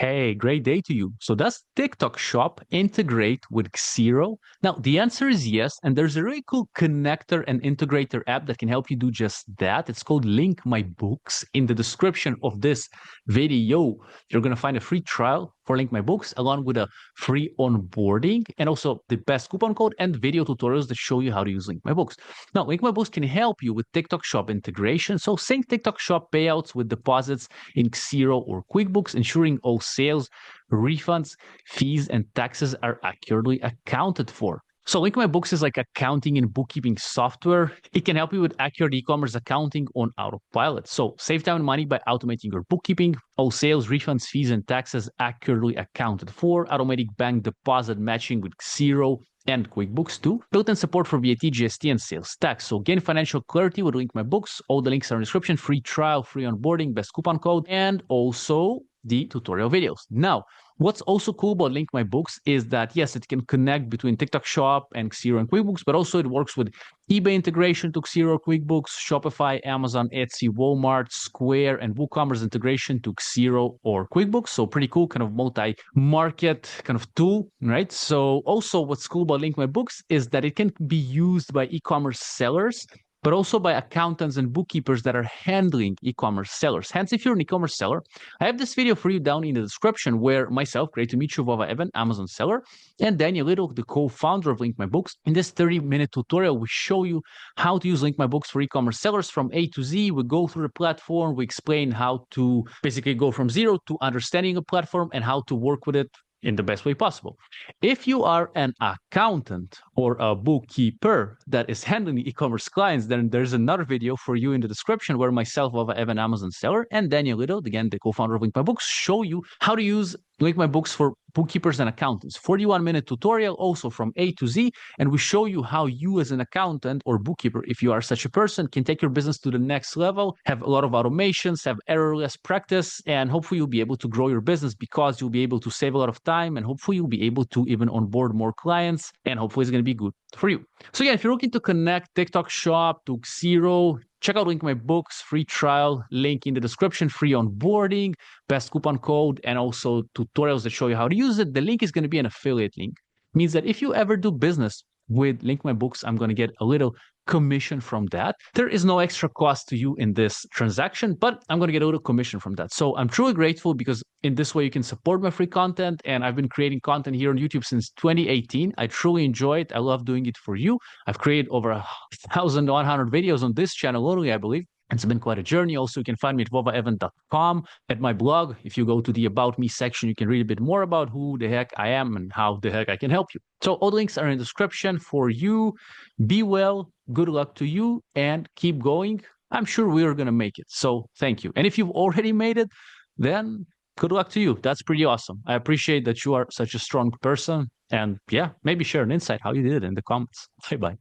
Hey, great day to you. So does TikTok Shop integrate with Xero? Now, the answer is yes, and there's a really cool connector and integrator app that can help you do just that. It's called Link My Books. In the description of this video, you're going to find a free trial for Link My Books along with a free onboarding and also the best coupon code and video tutorials that show you how to use Link My Books. Now, Link My Books can help you with TikTok Shop integration. So sync TikTok Shop payouts with deposits in Xero or QuickBooks, ensuring all sales, refunds, fees, and taxes are accurately accounted for. So Link My Books is like accounting and bookkeeping software. It can help you with accurate e-commerce accounting on autopilot. So save time and money by automating your bookkeeping, all sales, refunds, fees, and taxes accurately accounted for, automatic bank deposit matching with Xero and QuickBooks too, built-in support for VAT, GST, and sales tax. So gain financial clarity with Link My Books. All the links are in the description. Free trial, free onboarding, best coupon code, and also the tutorial videos. Now, what's also cool about Link My Books is that, yes, it can connect between TikTok Shop and Xero and QuickBooks, but also it works with eBay integration to Xero, QuickBooks, Shopify, Amazon, Etsy, Walmart, Square, and WooCommerce integration to Xero or QuickBooks. So pretty cool, kind of multi-market kind of tool, right? So also what's cool about Link My Books is that it can be used by e-commerce sellers, but also by accountants and bookkeepers that are handling e-commerce sellers. Hence, if you're an e-commerce seller, I have this video for you down in the description where myself, great to meet you, Vova Evan, Amazon seller, and Daniel Little, the co-founder of Link My Books. In this 30-minute tutorial, we show you how to use Link My Books for e-commerce sellers from A to Z. We go through the platform, we explain how to basically go from zero to understanding a platform and how to work with it in the best way possible. If you are an accountant or a bookkeeper that is handling e-commerce clients, then there's another video for you in the description where myself, Vova Evan, Amazon seller, and Daniel Little, again, the co-founder of Link My Books, show you how to use Link My Books for bookkeepers and accountants. 41-minute tutorial also from A to Z, and we show you how you as an accountant or bookkeeper, if you are such a person, can take your business to the next level, have a lot of automations, have errorless practice, and hopefully you'll be able to grow your business because you'll be able to save a lot of time, and hopefully you'll be able to even onboard more clients, and hopefully it's going to be good for you. So yeah, if you're looking to connect TikTok Shop to Xero, check out Link My Books, free trial, link in the description, free onboarding, best coupon code, and also tutorials that show you how to use it. The link is going to be an affiliate link. It means that if you ever do business with Link My Books, I'm going to get a little commission from that. There is no extra cost to you in this transaction, but I'm going to get a little commission from that. So I'm truly grateful because in this way you can support my free content, and I've been creating content here on YouTube since 2018. I truly enjoy it. I love doing it for you. I've created over 1,100 videos on this channel only, I believe. It's been quite a journey. Also, you can find me at vovaevan.com at my blog. If you go to the About Me section, you can read a bit more about who the heck I am and how the heck I can help you. So all the links are in the description for you. Be well, good luck to you, and keep going. I'm sure we are going to make it. So thank you. And if you've already made it, then good luck to you. That's pretty awesome. I appreciate that you are such a strong person. And yeah, maybe share an insight how you did it in the comments. Bye-bye.